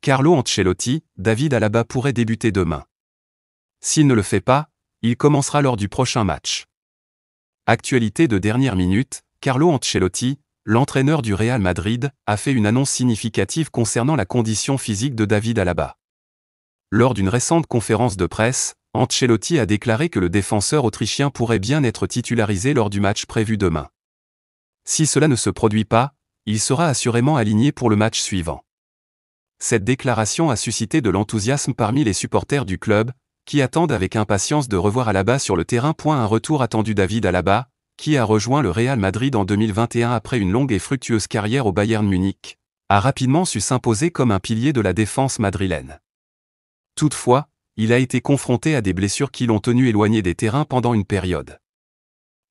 Carlo Ancelotti, David Alaba pourrait débuter demain. S'il ne le fait pas, il commencera lors du prochain match. Actualité de dernière minute, Carlo Ancelotti, l'entraîneur du Real Madrid, a fait une annonce significative concernant la condition physique de David Alaba. Lors d'une récente conférence de presse, Ancelotti a déclaré que le défenseur autrichien pourrait bien être titularisé lors du match prévu demain. Si cela ne se produit pas, il sera assurément aligné pour le match suivant. Cette déclaration a suscité de l'enthousiasme parmi les supporters du club, qui attendent avec impatience de revoir Alaba sur le terrain. Un retour attendu. David Alaba, qui a rejoint le Real Madrid en 2021 après une longue et fructueuse carrière au Bayern Munich, a rapidement su s'imposer comme un pilier de la défense madrilène. Toutefois, il a été confronté à des blessures qui l'ont tenu éloigné des terrains pendant une période.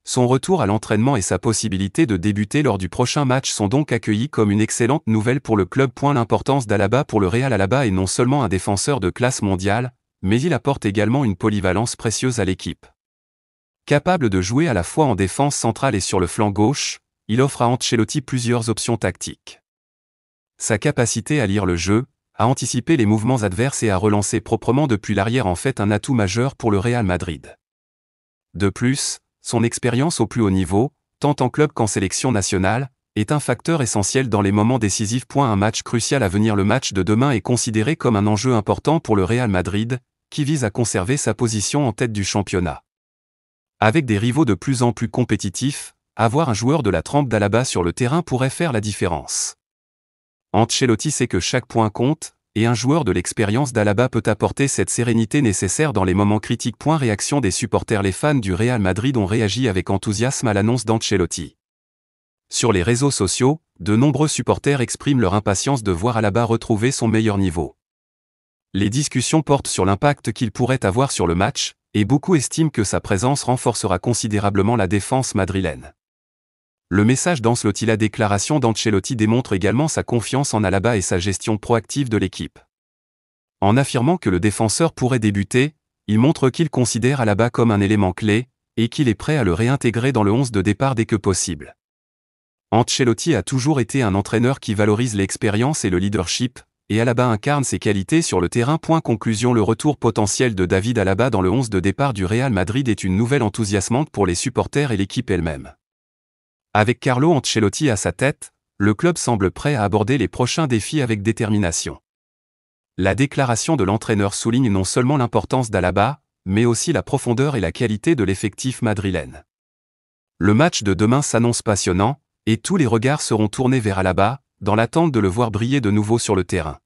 Son retour à l'entraînement et sa possibilité de débuter lors du prochain match sont donc accueillis comme une excellente nouvelle pour le club. L'importance d'Alaba pour le Real. Alaba est non seulement un défenseur de classe mondiale, mais il apporte également une polyvalence précieuse à l'équipe. Capable de jouer à la fois en défense centrale et sur le flanc gauche, il offre à Ancelotti plusieurs options tactiques. Sa capacité à lire le jeu, à anticiper les mouvements adverses et à relancer proprement depuis l'arrière en fait un atout majeur pour le Real Madrid. De plus, son expérience au plus haut niveau, tant en club qu'en sélection nationale, est un facteur essentiel dans les moments décisifs. Un match crucial à venir. Le match de demain est considéré comme un enjeu important pour le Real Madrid, qui vise à conserver sa position en tête du championnat. Avec des rivaux de plus en plus compétitifs, avoir un joueur de la trempe d'Alaba sur le terrain pourrait faire la différence. Ancelotti sait que chaque point compte, et un joueur de l'expérience d'Alaba peut apporter cette sérénité nécessaire dans les moments critiques. Réaction des supporters. Les fans du Real Madrid ont réagi avec enthousiasme à l'annonce d'Ancelotti. Sur les réseaux sociaux, de nombreux supporters expriment leur impatience de voir Alaba retrouver son meilleur niveau. Les discussions portent sur l'impact qu'il pourrait avoir sur le match, et beaucoup estiment que sa présence renforcera considérablement la défense madrilène. Le message d'Ancelotti. La déclaration d'Ancelotti démontre également sa confiance en Alaba et sa gestion proactive de l'équipe. En affirmant que le défenseur pourrait débuter, il montre qu'il considère Alaba comme un élément clé, et qu'il est prêt à le réintégrer dans le 11 de départ dès que possible. Ancelotti a toujours été un entraîneur qui valorise l'expérience et le leadership, et Alaba incarne ces qualités sur le terrain. Conclusion. Le retour potentiel de David Alaba dans le 11 de départ du Real Madrid est une nouvelle enthousiasmante pour les supporters et l'équipe elle-même. Avec Carlo Ancelotti à sa tête, le club semble prêt à aborder les prochains défis avec détermination. La déclaration de l'entraîneur souligne non seulement l'importance d'Alaba, mais aussi la profondeur et la qualité de l'effectif madrilène. Le match de demain s'annonce passionnant, et tous les regards seront tournés vers Alaba, dans l'attente de le voir briller de nouveau sur le terrain.